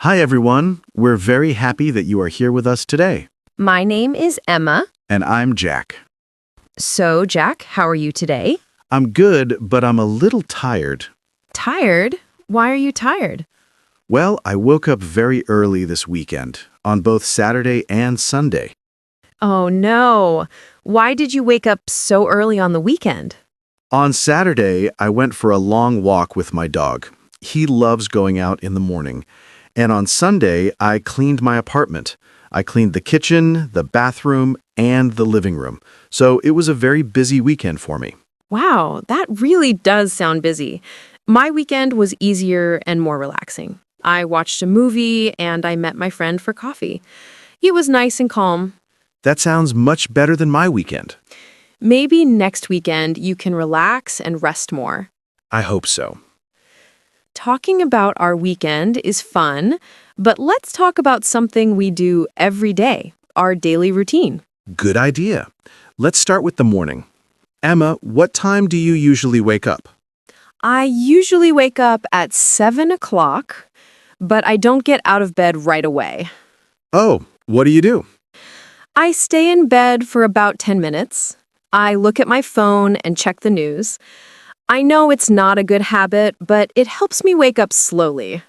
Hi, everyone. We're very happy that you are here with us today. My name is Emma. And I'm Jack. So, Jack, how are you today? I'm good, but I'm a little tired. Tired? Why are you tired? Well, I woke up very early this weekend, on both Saturday and Sunday. Oh, no. Why did you wake up so early on the weekend? On Saturday, I went for a long walk with my dog. He loves going out in the morning. And on Sunday, I cleaned my apartment. I cleaned the kitchen, the bathroom, and the living room. So it was a very busy weekend for me. Wow, that really does sound busy. My weekend was easier and more relaxing. I watched a movie and I met my friend for coffee. He was nice and calm. That sounds much better than my weekend. Maybe next weekend you can relax and rest more. I hope so. Talking about our weekend is fun, but let's talk about something we do every day, our daily routine. Good idea. Let's start with the morning. Emma, what time do you usually wake up? I usually wake up at 7 o'clock, but I don't get out of bed right away. Oh, what do you do? I stay in bed for about 10 minutes. I look at my phone and check the news. I know it's not a good habit, but it helps me wake up slowly.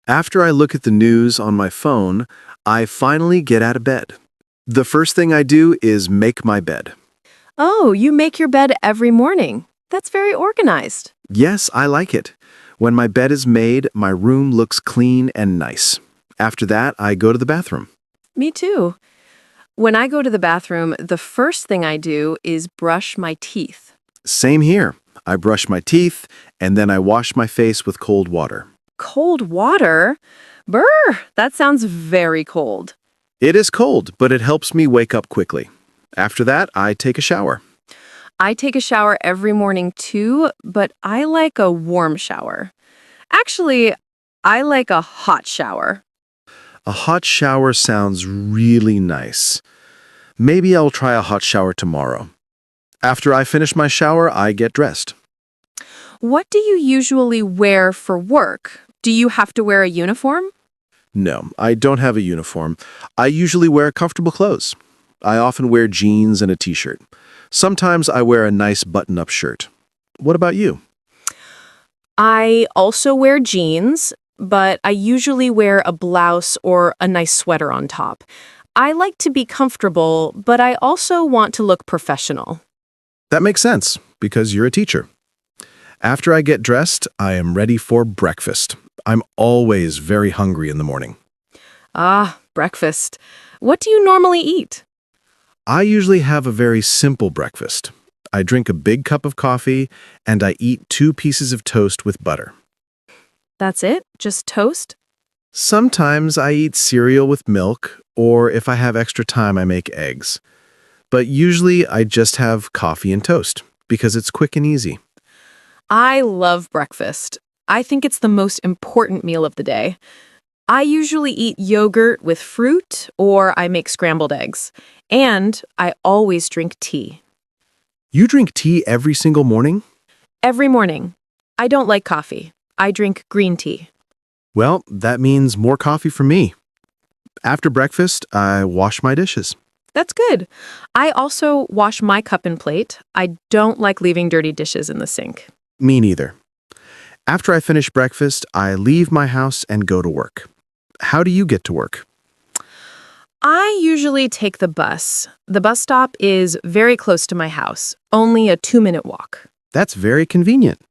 After I look at the news on my phone, I finally get out of bed. The first thing I do is make my bed. Oh, you make your bed every morning. That's very organized. Yes, I like it. When my bed is made, my room looks clean and nice. After that, I go to the bathroom. Me too. When I go to the bathroom, the first thing I do is brush my teeth. Same here. I brush my teeth, and then I wash my face with cold water. Cold water? Brr, that sounds very cold. It is cold, but it helps me wake up quickly. After that, I take a shower. I take a shower every morning too, but I like a warm shower. Actually, I like a hot shower. A hot shower sounds really nice. Maybe I'll try a hot shower tomorrow. After I finish my shower, I get dressed. What do you usually wear for work? Do you have to wear a uniform? No, I don't have a uniform. I usually wear comfortable clothes. I often wear jeans and a t-shirt. Sometimes I wear a nice button-up shirt. What about you? I also wear jeans, but I usually wear a blouse or a nice sweater on top. I like to be comfortable, but I also want to look professional. That makes sense, because you're a teacher. After I get dressed, I am ready for breakfast. I'm always very hungry in the morning. Ah, breakfast. What do you normally eat? I usually have a very simple breakfast. I drink a big cup of coffee, and I eat 2 pieces of toast with butter. That's it? Just toast? Sometimes I eat cereal with milk, or if I have extra time, I make eggs. But usually I just have coffee and toast, because it's quick and easy. I love breakfast. I think it's the most important meal of the day. I usually eat yogurt with fruit, or I make scrambled eggs. And I always drink tea. You drink tea every single morning? Every morning. I don't like coffee. I drink green tea. Well, that means more coffee for me. After breakfast, I wash my dishes. That's good. I also wash my cup and plate. I don't like leaving dirty dishes in the sink. Me neither. After I finish breakfast, I leave my house and go to work. How do you get to work? I usually take the bus. The bus stop is very close to my house, only a 2-minute walk. That's very convenient.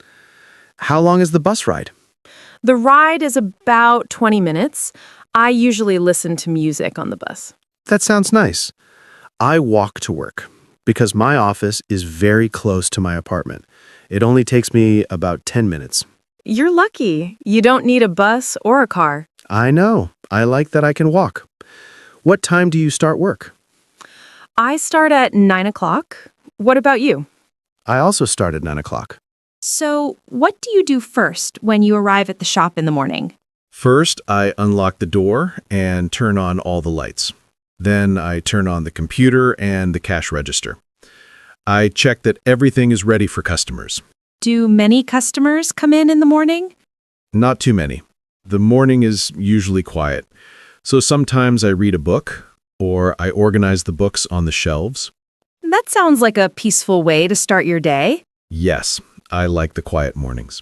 How long is the bus ride? The ride is about 20 minutes. I usually listen to music on the bus. That sounds nice. I walk to work because my office is very close to my apartment. It only takes me about 10 minutes. You're lucky. You don't need a bus or a car. I know. I like that I can walk. What time do you start work? I start at 9 o'clock. What about you? I also start at 9 o'clock. So, what do you do first when you arrive at the shop in the morning? First, I unlock the door and turn on all the lights. Then I turn on the computer and the cash register. I check that everything is ready for customers. Do many customers come in the morning? Not too many. The morning is usually quiet, so sometimes I read a book or I organize the books on the shelves. That sounds like a peaceful way to start your day. Yes, I like the quiet mornings.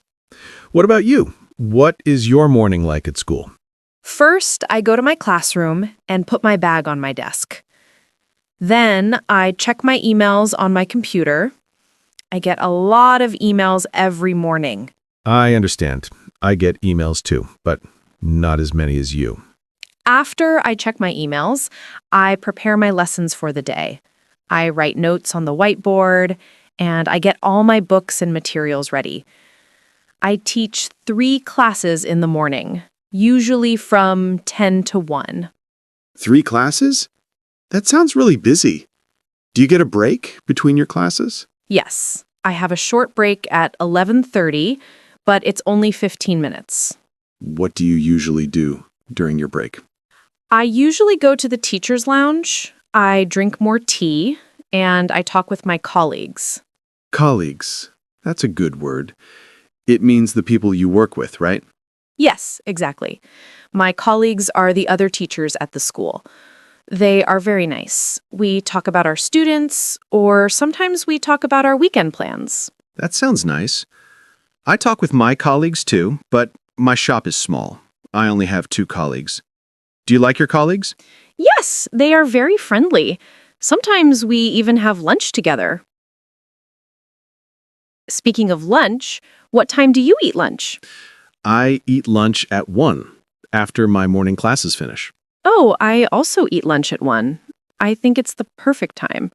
What about you? What is your morning like at school? First, I go to my classroom and put my bag on my desk. Then, I check my emails on my computer. I get a lot of emails every morning. I understand. I get emails too, but not as many as you. After I check my emails, I prepare my lessons for the day. I write notes on the whiteboard, and I get all my books and materials ready. I teach 3 classes in the morning, usually from 10 to 1. 3 classes? That sounds really busy. Do you get a break between your classes? Yes, I have a short break at 11:30, but it's only 15 minutes. What do you usually do during your break? I usually go to the teacher's lounge, I drink more tea, and I talk with my colleagues. Colleagues. That's a good word. It means the people you work with, right? Yes, exactly. My colleagues are the other teachers at the school. They are very nice. We talk about our students, or sometimes we talk about our weekend plans. That sounds nice. I talk with my colleagues too, but my shop is small. I only have 2 colleagues. Do you like your colleagues? Yes, they are very friendly. Sometimes we even have lunch together. Speaking of lunch, what time do you eat lunch? I eat lunch at 1, after my morning classes finish. Oh, I also eat lunch at 1. I think it's the perfect time.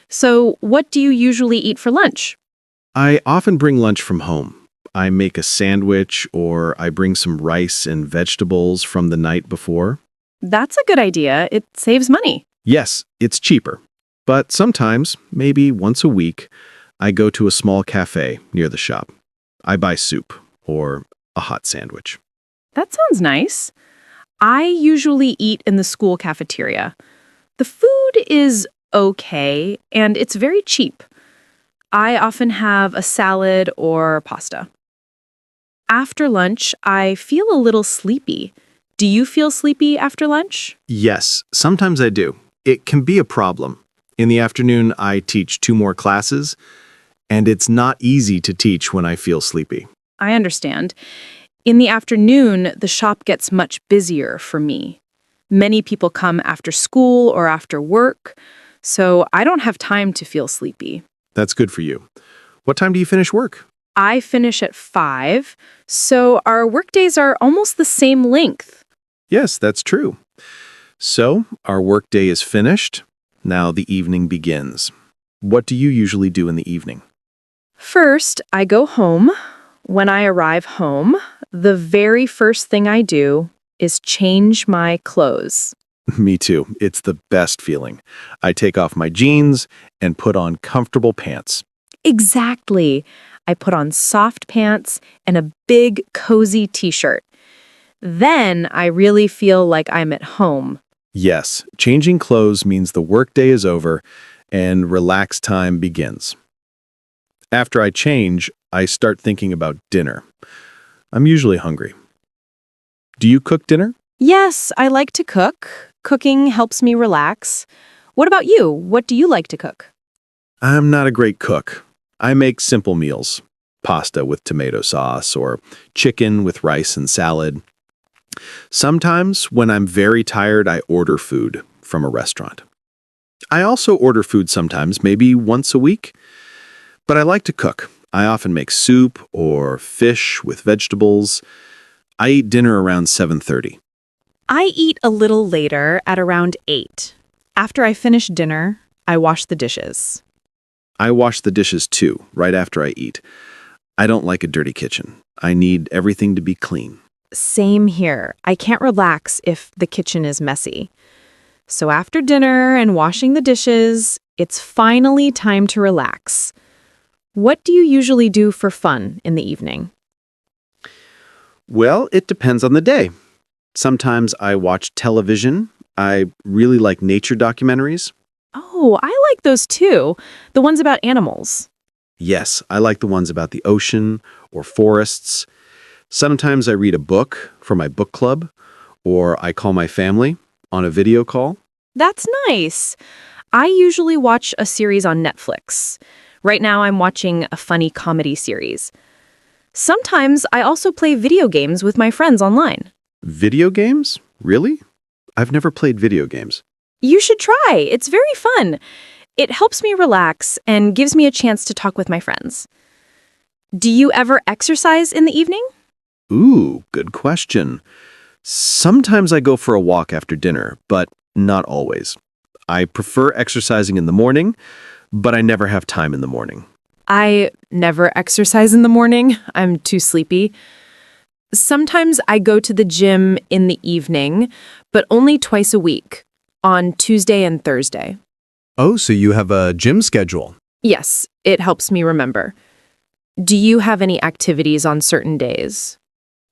So, what do you usually eat for lunch? I often bring lunch from home. I make a sandwich or I bring some rice and vegetables from the night before. That's a good idea. It saves money. Yes, it's cheaper. But sometimes, maybe once a week, I go to a small cafe near the shop. I buy soup or a hot sandwich. That sounds nice. I usually eat in the school cafeteria. The food is okay, and it's very cheap. I often have a salad or pasta. After lunch, I feel a little sleepy. Do you feel sleepy after lunch? Yes, sometimes I do. It can be a problem. In the afternoon, I teach 2 more classes, and it's not easy to teach when I feel sleepy. I understand. In the afternoon, the shop gets much busier for me. Many people come after school or after work, so I don't have time to feel sleepy. That's good for you. What time do you finish work? I finish at 5, so our workdays are almost the same length. Yes, that's true. So, our workday is finished. Now the evening begins. What do you usually do in the evening? First, I go home. When I arrive home, the very first thing I do is change my clothes. Me too. It's the best feeling. I take off my jeans and put on comfortable pants. Exactly. I put on soft pants and a big, cozy t-shirt. Then I really feel like I'm at home. Yes, changing clothes means the workday is over and relaxed time begins. After I change, I start thinking about dinner. I'm usually hungry. Do you cook dinner? Yes, I like to cook. Cooking helps me relax. What about you? What do you like to cook? I'm not a great cook. I make simple meals. Pasta with tomato sauce or chicken with rice and salad. Sometimes, when I'm very tired, I order food from a restaurant. I also order food sometimes, maybe once a week. But I like to cook. I often make soup or fish with vegetables. I eat dinner around 7:30. I eat a little later at around 8. After I finish dinner, I wash the dishes. I wash the dishes too, right after I eat. I don't like a dirty kitchen. I need everything to be clean. Same here. I can't relax if the kitchen is messy. So after dinner and washing the dishes, it's finally time to relax. What do you usually do for fun in the evening? Well, it depends on the day. Sometimes I watch television. I really like nature documentaries. Oh, I like those too. The ones about animals. Yes, I like the ones about the ocean or forests. Sometimes I read a book for my book club, or I call my family on a video call. That's nice. I usually watch a series on Netflix. Right now, I'm watching a funny comedy series. Sometimes I also play video games with my friends online. Video games? Really? I've never played video games. You should try. It's very fun. It helps me relax and gives me a chance to talk with my friends. Do you ever exercise in the evening? Ooh, good question. Sometimes I go for a walk after dinner, but not always. I prefer exercising in the morning, but I never have time in the morning. I never exercise in the morning. I'm too sleepy. Sometimes I go to the gym in the evening, but only twice a week, on Tuesday and Thursday. Oh, so you have a gym schedule. Yes, it helps me remember. Do you have any activities on certain days?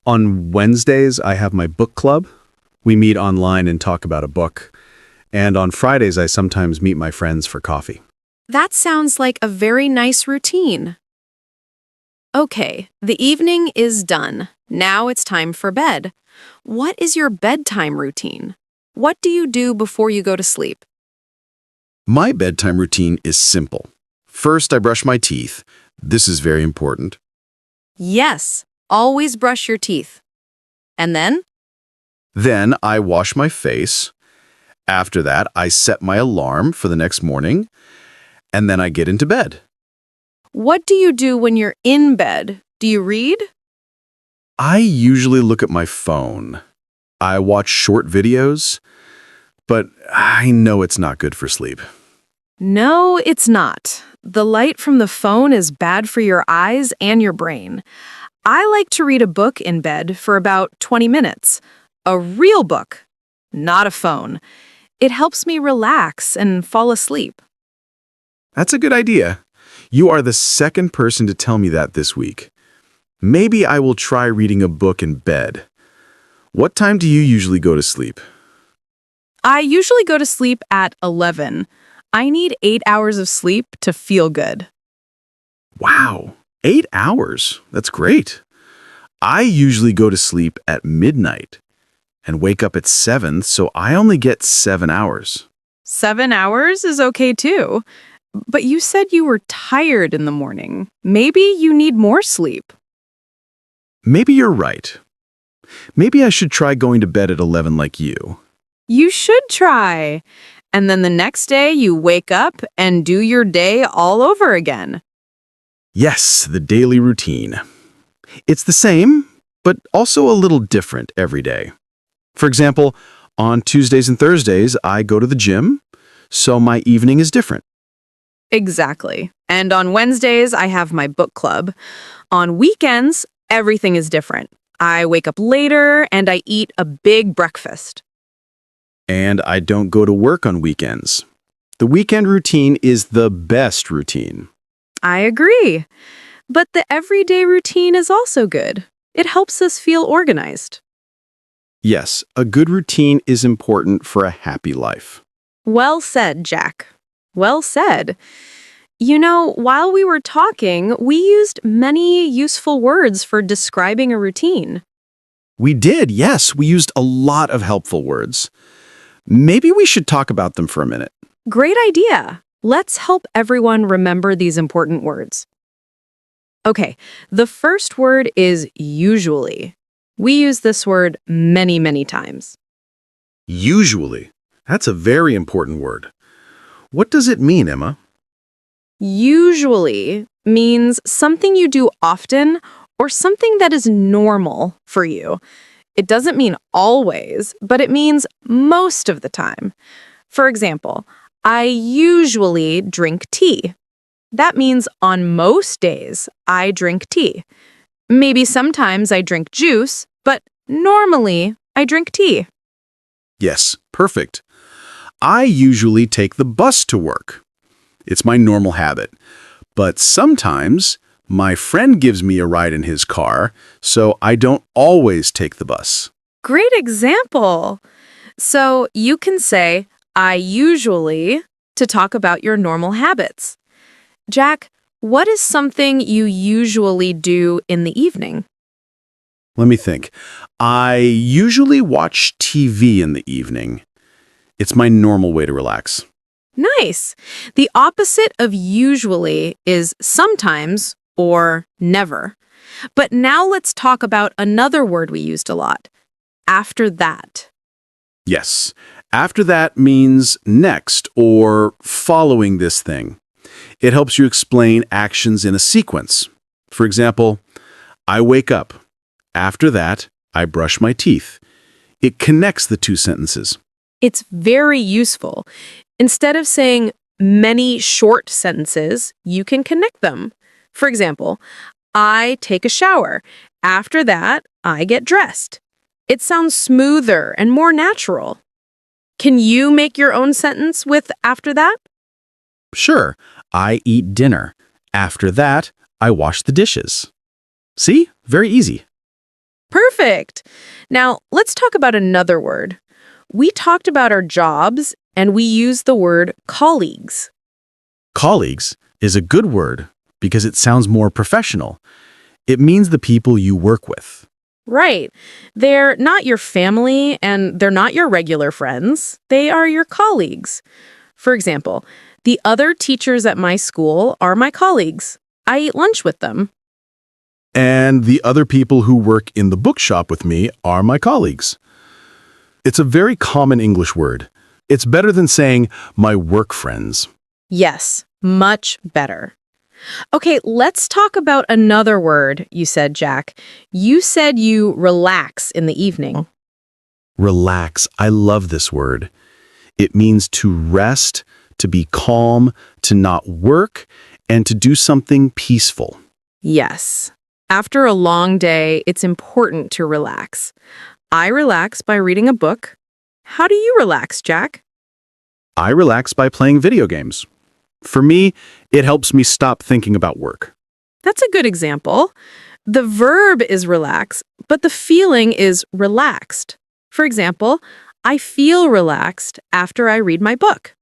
On Wednesdays, I have my book club. We meet online and talk about a book. And on Fridays, I sometimes meet my friends for coffee. That sounds like a very nice routine. Okay, the evening is done. Now it's time for bed. What is your bedtime routine? What do you do before you go to sleep? My bedtime routine is simple. First, I brush my teeth. This is very important. Yes, always brush your teeth. And then? Then I wash my face. After that, I set my alarm for the next morning. And then I get into bed. What do you do when you're in bed? Do you read? I usually look at my phone. I watch short videos, but I know it's not good for sleep. No, it's not. The light from the phone is bad for your eyes and your brain. I like to read a book in bed for about 20 minutes. A real book, not a phone. It helps me relax and fall asleep. That's a good idea. You are the second person to tell me that this week. Maybe I will try reading a book in bed. What time do you usually go to sleep? I usually go to sleep at 11. I need 8 hours of sleep to feel good. Wow, 8 hours. That's great. I usually go to sleep at midnight and wake up at 7, so I only get 7 hours. 7 hours is okay too. But you said you were tired in the morning. Maybe you need more sleep. Maybe you're right. Maybe I should try going to bed at 11 like you. You should try. And then the next day you wake up and do your day all over again. Yes, the daily routine. It's the same, but also a little different every day. For example, on Tuesdays and Thursdays, I go to the gym, so my evening is different. Exactly. And on Wednesdays, I have my book club. On weekends, everything is different. I wake up later and I eat a big breakfast. And I don't go to work on weekends. The weekend routine is the best routine. I agree. But the everyday routine is also good. It helps us feel organized. Yes, a good routine is important for a happy life. Well said, Jack. Well said. You know, while we were talking, we used many useful words for describing a routine. We did, yes. We used a lot of helpful words. Maybe we should talk about them for a minute. Great idea. Let's help everyone remember these important words. Okay, the first word is usually. We use this word many, many times. Usually. That's a very important word. What does it mean, Emma? Usually means something you do often or something that is normal for you. It doesn't mean always, but it means most of the time. For example, I usually drink tea. That means on most days, I drink tea. Maybe sometimes I drink juice, but normally I drink tea. Yes, perfect. I usually take the bus to work. It's my normal habit. But sometimes my friend gives me a ride in his car, so I don't always take the bus. Great example. So you can say, I usually, to talk about your normal habits. Jack, what is something you usually do in the evening? Let me think. I usually watch TV in the evening. It's my normal way to relax. Nice. The opposite of usually is sometimes or never. But now let's talk about another word we used a lot. After that. Yes. After that means next or following this thing. It helps you explain actions in a sequence. For example, I wake up. After that, I brush my teeth. It connects the two sentences. It's very useful. Instead of saying many short sentences, you can connect them. For example, I take a shower. After that, I get dressed. It sounds smoother and more natural. Can you make your own sentence with after that? Sure, I eat dinner. After that, I wash the dishes. See? Very easy. Perfect. Now, let's talk about another word. We talked about our jobs, and we used the word colleagues. Colleagues is a good word because it sounds more professional. It means the people you work with. Right. They're not your family, and they're not your regular friends. They are your colleagues. For example, the other teachers at my school are my colleagues. I eat lunch with them. And the other people who work in the bookshop with me are my colleagues. It's a very common English word. It's better than saying my work friends. Yes, much better. Okay, let's talk about another word you said, Jack. You said you relax in the evening. Relax. I love this word. It means to rest, to be calm, to not work, and to do something peaceful. Yes. After a long day, it's important to relax. I relax by reading a book. How do you relax, Jack? I relax by playing video games. For me, it helps me stop thinking about work. That's a good example. The verb is relax, but the feeling is relaxed. For example, I feel relaxed after I read my book.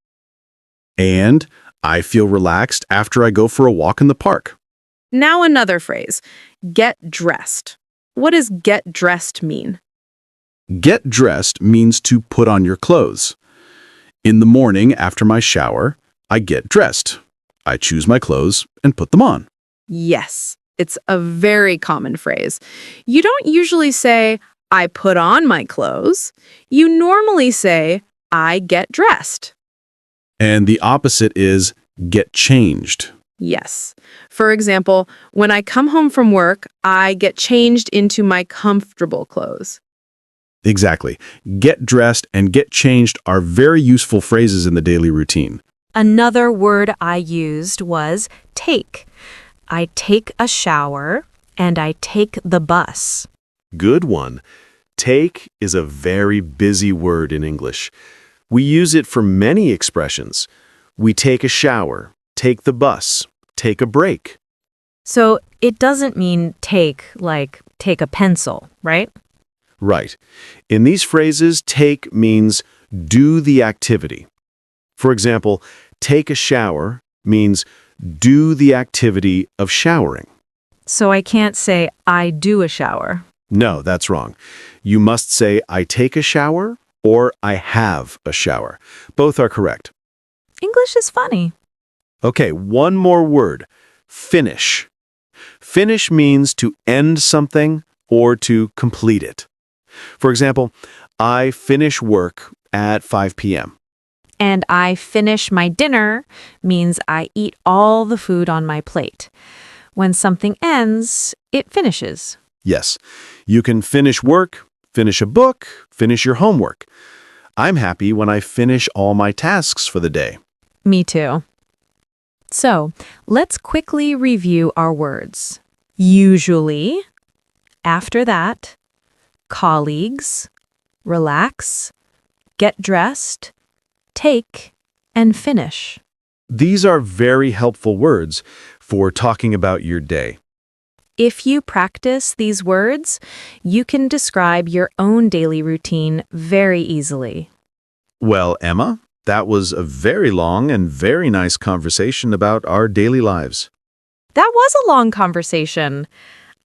And I feel relaxed after I go for a walk in the park. Now another phrase, get dressed. What does get dressed mean? Get dressed means to put on your clothes. In the morning after my shower, I get dressed. I choose my clothes and put them on. Yes, it's a very common phrase. You don't usually say, I put on my clothes. You normally say, I get dressed. And the opposite is get changed. Yes. For example, when I come home from work, I get changed into my comfortable clothes. Exactly. Get dressed and get changed are very useful phrases in the daily routine. Another word I used was take. I take a shower and I take the bus. Good one. Take is a very busy word in English. We use it for many expressions. We take a shower, take the bus, take a break. So it doesn't mean take like take a pencil, right? Right. In these phrases, take means do the activity. For example, take a shower means do the activity of showering. So I can't say I do a shower. No, that's wrong. You must say I take a shower or I have a shower. Both are correct. English is funny. Okay, one more word. Finish. Finish means to end something or to complete it. For example, I finish work at 5 p.m. And I finish my dinner means I eat all the food on my plate. When something ends, it finishes. Yes, you can finish work, finish a book, finish your homework. I'm happy when I finish all my tasks for the day. Me too. So, let's quickly review our words. Usually, after that, colleagues, relax, get dressed, take, and finish. These are very helpful words for talking about your day. If you practice these words, you can describe your own daily routine very easily. Well, Emma, that was a very long and very nice conversation about our daily lives. That was a long conversation.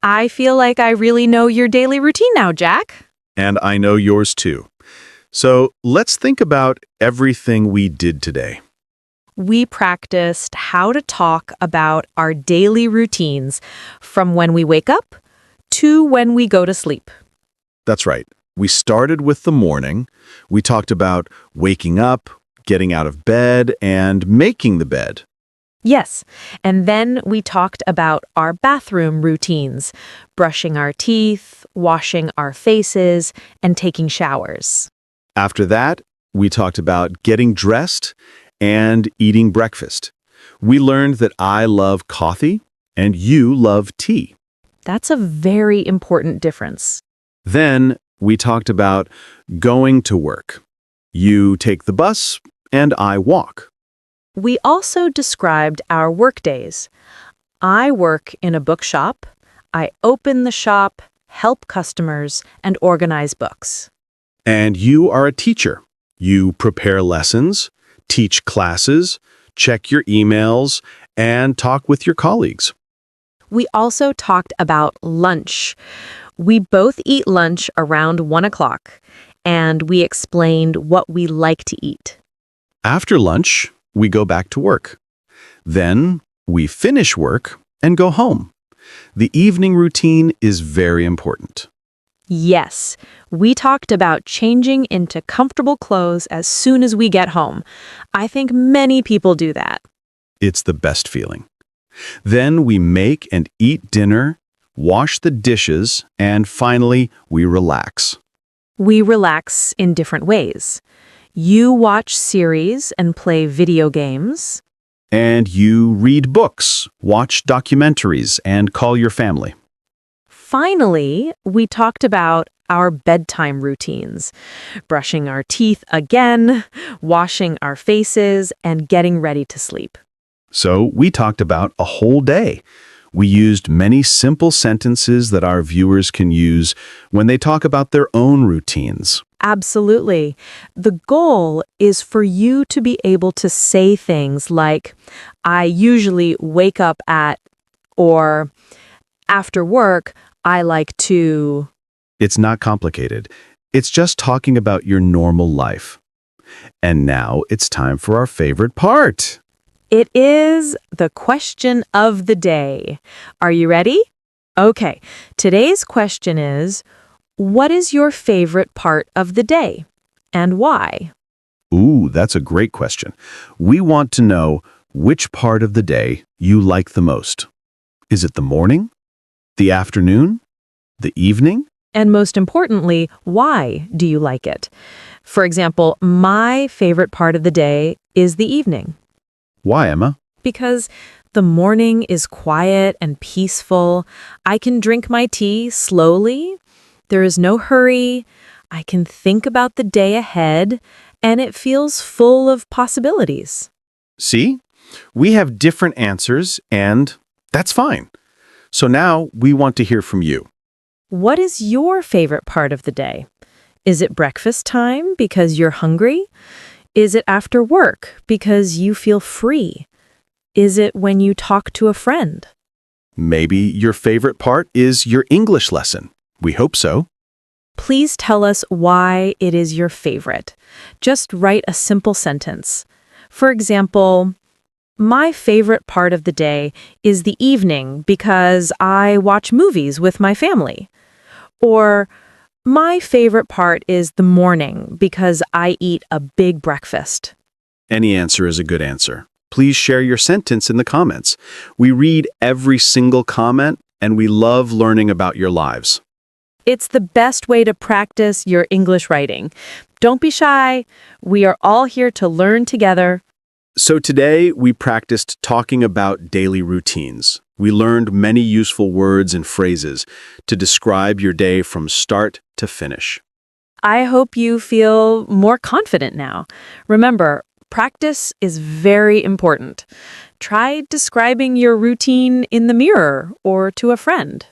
I feel like I really know your daily routine now, Jack. And I know yours too. So let's think about everything we did today. We practiced how to talk about our daily routines from when we wake up to when we go to sleep. That's right. We started with the morning. We talked about waking up, getting out of bed, and making the bed. Yes, and then we talked about our bathroom routines, brushing our teeth, washing our faces, and taking showers. After that, we talked about getting dressed and eating breakfast. We learned that I love coffee and you love tea. That's a very important difference. Then we talked about going to work. You take the bus and I walk. We also described our work days. I work in a bookshop. I open the shop, help customers, and organize books. And you are a teacher. You prepare lessons, teach classes, check your emails, and talk with your colleagues. We also talked about lunch. We both eat lunch around 1 o'clock, and we explained what we like to eat. After lunch, we go back to work. Then we finish work and go home. The evening routine is very important. Yes, we talked about changing into comfortable clothes as soon as we get home. I think many people do that. It's the best feeling. Then we make and eat dinner, wash the dishes, and finally, we relax. We relax in different ways. You watch series and play video games. And you read books, watch documentaries, and call your family. Finally, we talked about our bedtime routines, brushing our teeth again, washing our faces, and getting ready to sleep. So we talked about a whole day. We used many simple sentences that our viewers can use when they talk about their own routines. Absolutely. The goal is for you to be able to say things like, I usually wake up at, or after work, I like to. It's not complicated. It's just talking about your normal life. And now it's time for our favorite part. It is the question of the day. Are you ready? Okay, today's question is, what is your favorite part of the day and why? Ooh, that's a great question. We want to know which part of the day you like the most. Is it the morning? The afternoon? The evening? And most importantly, why do you like it? For example, my favorite part of the day is the evening. Why, Emma? Because the morning is quiet and peaceful. I can drink my tea slowly. There is no hurry. I can think about the day ahead, and it feels full of possibilities. See? We have different answers, and that's fine. So now we want to hear from you. What is your favorite part of the day? Is it breakfast time because you're hungry? Is it after work because you feel free? Is it when you talk to a friend? Maybe your favorite part is your English lesson. We hope so. Please tell us why it is your favorite. Just write a simple sentence. For example, my favorite part of the day is the evening because I watch movies with my family. Or, my favorite part is the morning because I eat a big breakfast. Any answer is a good answer. Please share your sentence in the comments. We read every single comment, and we love learning about your lives. It's the best way to practice your English writing. Don't be shy. We are all here to learn together. So today, we practiced talking about daily routines. We learned many useful words and phrases to describe your day from start to finish. I hope you feel more confident now. Remember, practice is very important. Try describing your routine in the mirror or to a friend.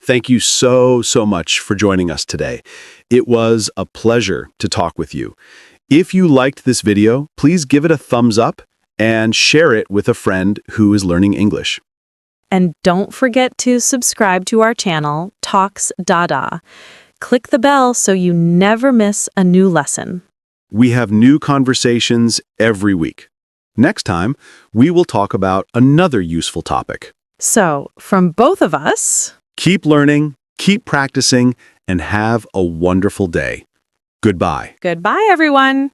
Thank you so much for joining us today. It was a pleasure to talk with you. If you liked this video, please give it a thumbs up and share it with a friend who is learning English. And don't forget to subscribe to our channel, Talks Dada. Click the bell so you never miss a new lesson. We have new conversations every week. Next time, we will talk about another useful topic. So, from both of us, Keep learning, keep practicing, and have a wonderful day. Goodbye. goodbye, everyone.